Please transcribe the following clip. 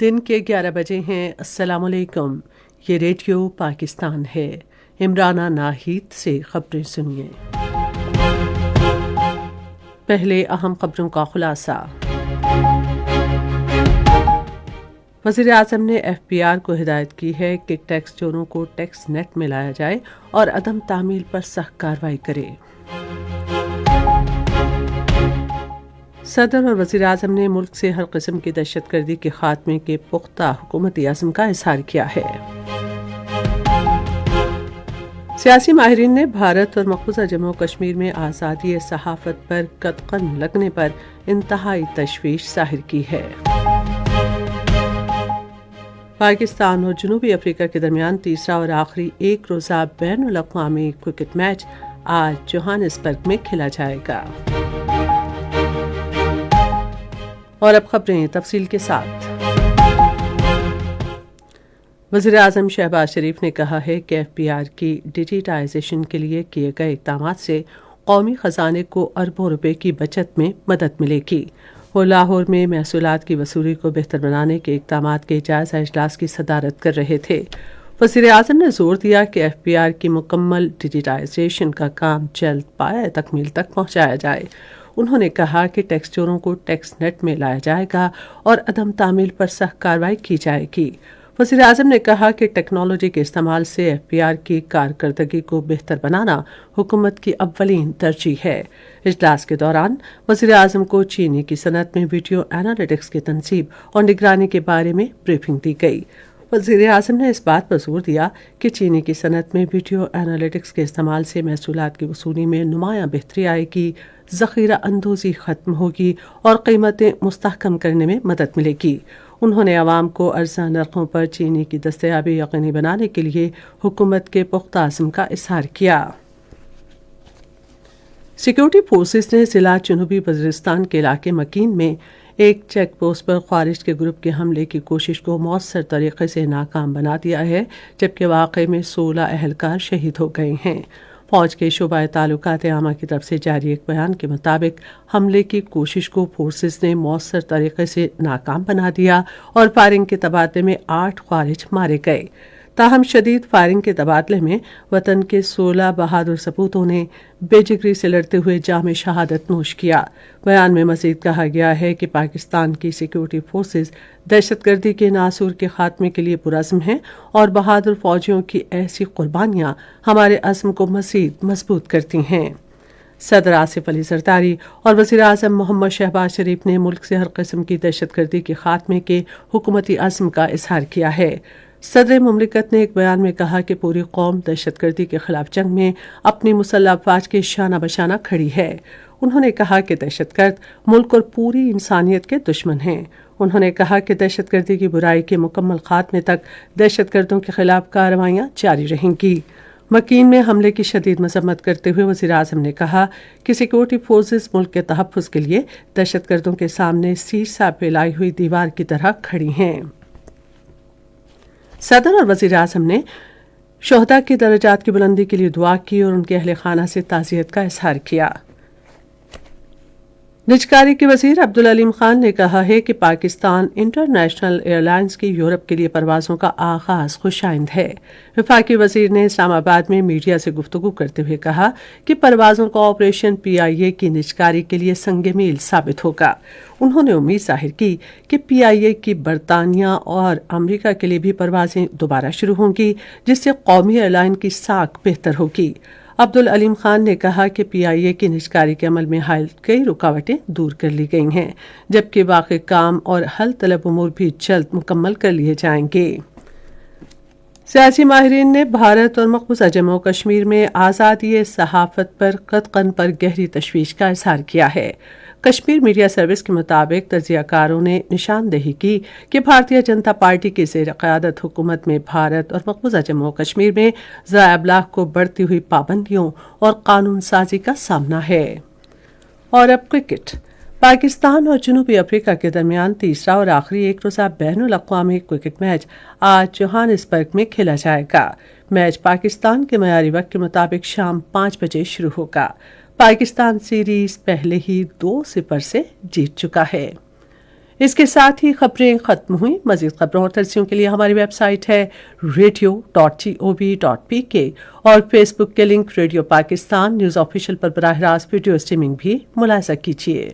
दिन के 11 बजे हैं। अस्सलाम वालेकुम। ये रेडियो पाकिस्तान है। इमराना नाहिद से खबरें सुनिए। पहले अहम खबरों का खुलासा। वज़ीर आज़म ने FBR को हिदायत की है कि टैक्स चोरों को टैक्स नेट में लाया जाए और अदम तामील पर सख्त कार्रवाई करे। सदर और वज़ीर आज़म ने मुल्क से हर किस्म की दहशतगर्दी के खात्मे के पुख्ता हुकूमती अज़्म का इज़हार किया है। सियासी माहिरीन ने भारत और मक़बूज़ा जम्मू कश्मीर में आज़ादी सहाफ़त पर कदकन लगने पर इंतहाई तशवीश ज़ाहिर की है। पाकिस्तान और जनूबी अफ्रीका के दरमियान तीसरा और आखिरी एक रोज़ा बैनुल अक़वामी क्रिकेट मैच आज जोहानिसबर्ग में खेला जाएगा। और अब खबरें तफसील के साथ। वज़ीर आज़म शहबाज शरीफ ने कहा है कि FBR की डिजिटाइजेशन के लिए किए गए इक़दामात से कौमी ख़जाने को अरबों रुपए की बचत में मदद मिलेगी। वो लाहौर में महसूलात की वसूली को बेहतर बनाने के इक़दामात के जायज़ा इजलास की सदारत कर रहे थे। वज़ीर आज़म ने जोर दिया कि FBR की मुकम्मल डिजिटाइजेशन का काम जल्द पाया तकमील तक पहुँचाया जाए। उन्होंने कहा कि टैक्स चोरों को टैक्स नेट में लाया जाएगा और अदम तामील पर सख्त कार्रवाई की जाएगी। वज़ीर आज़म ने कहा कि टेक्नोलॉजी के इस्तेमाल से FBR की कारकर्दगी को बेहतर बनाना हुकूमत की अव्वलीन तरजीह है। इजलास के दौरान वज़ीर आज़म को चीनी की सनत में वीडियो एनालिटिक्स की तनसीब और निगरानी के बारे में ब्रीफिंग दी गई। वज़ीर आज़म ने इस बात पर जोर दिया कि चीनी की सनत में वीडियो एनालिटिक्स के इस्तेमाल से महसूलात की वसूली में नुमायां बेहतरी आएगी, ज़ख़ीरा अंदोज़ी ख़त्म होगी और कीमतें मुस्तहकम करने में मदद मिलेगी। उन्होंने आवाम को अर्ज़ा नरखों पर चीनी की दस्तयाबी यकीनी बनाने के लिए हुकूमत के पुख्ता अज़्म का इज़हार किया। सिक्योरिटी फोर्सेस ने ज़िला जनूबी वज़ीरिस्तान के इलाके मकीन में एक चेक पोस्ट पर ख़वारिज के ग्रुप के हमले की कोशिश को मौसर तरीके से नाकाम बना दिया है, जबकि वाक़े में 16 अहलकार शहीद हो गए हैं। फ़ौज के शोबा ताल्लुकात आमा की तरफ से जारी एक बयान के मुताबिक हमले की कोशिश को फोर्सेस ने मौसर तरीके से नाकाम बना दिया और फायरिंग के तबादले में 8 ख़वारिज मारे गए। ताहम शदीद फायरिंग के तबादले में वतन के 16 बहादुर सपूतों ने बेजिगरी से लड़ते हुए जाम शहादत नोश किया। बयान में मज़ीद कहा गया है कि पाकिस्तान की सिक्योरिटी फोर्सेस दहशतगर्दी के नासूर के खात्मे के लिए पुरज़्म हैं और बहादुर फौजियों की ऐसी कुर्बानियाँ हमारे अज़्म को मज़ीद मजबूत करती हैं। सदर आसिफ अली ज़रदारी और वज़ीर आज़म मोहम्मद शहबाज शरीफ ने मुल्क से हर किस्म की दहशतगर्दी के खात्मे के हुकूमती अज़्म का इज़हार किया है। सदर मुमलिकत ने एक बयान में कहा कि पूरी कौम दहशतगर्दी के खिलाफ जंग में अपनी मुसल्लह अफवाज के शाना बशाना खड़ी है। उन्होंने कहा कि दहशतगर्द मुल्क और पूरी इंसानियत के दुश्मन हैं। उन्होंने कहा कि दहशतगर्दी की बुराई के मुकम्मल खात्मे तक दहशतगर्दों के खिलाफ कार्रवाइयाँ जारी रहेंगी। मकीन में हमले की शदीद मजम्मत करते हुए वज़ीर आज़म ने कहा कि सिक्योरिटी फोर्सेस मुल्क के तहफ़्फ़ुज़ के लिए दहशतगर्दों के सामने सीसा फैलाई हुई दीवार की तरह खड़ी हैं। सदर और वज़ीर आज़म ने शोहदा की दर्जात की बुलंदी के लिए दुआ की और उनके अहले खाना से ताज़ियत का इज़हार किया। निजकारी के वज़ीर अब्दुल अलीम खान ने कहा है कि पाकिस्तान इंटरनेशनल एयरलाइंस की यूरोप के लिए परवाज़ों का आगाज़ खुशाइंद है। वफाकी वज़ीर ने इस्लामाबाद में मीडिया से गुफ्तगू करते हुए कहा कि परवाज़ों का ऑपरेशन PIA की निजकारी के लिए संग मील साबित होगा। उन्होंने उम्मीद जाहिर की कि PIA की बरतानिया और अमरीका के लिए भी परवाज़ें दोबारा शुरू होंगी, जिससे कौमी एयरलाइन की साख बेहतर होगी। अब्दुल अलीम खान ने कहा कि PIA की निजकारी के अमल में हाल कई रुकावटें दूर कर ली गई हैं, जबकि बाकी काम और हल तलब उमूर भी जल्द मुकम्मल कर लिए जाएंगे। सियासी माहिरीन ने भारत और मक़बूज़ा जम्मू कश्मीर में आज़ादी सहाफ़त पर कदकन पर गहरी तशवीश का इज़हार किया है। कश्मीर मीडिया सर्विस के मुताबिक तजियाकारों ने निशानदेही की कि भारतीय जनता पार्टी की ज़ेर क़यादत हुकूमत में भारत और मक़बूज़ा जम्मू कश्मीर में ज़राए अबलाग़ को बढ़ती हुई पाबंदियों और कानून साजी का सामना है। और अब क्रिकेट। पाकिस्तान और जनूबी अफ्रीका के दरमियान तीसरा और आखिरी एक रोज़ा बैनुल अक़वामी क्रिकेट मैच आज जोहानिसबर्ग में खेला जाएगा। मैच पाकिस्तान के मयारी वक्त के मुताबिक शाम 5 बजे शुरू होगा। पाकिस्तान सीरीज पहले ही 2-0 से जीत चुका है। اس کے ساتھ ہی خبریں ختم ہوئیں۔ مزید خبروں اور ترسیوں کے لیے ہماری ویب سائٹ ہے radio.gov.pk اور فیس بک کے link radio Pakistan news official پر براہ راست ویڈیو اسٹریمنگ بھی ملاحظہ کیجیے۔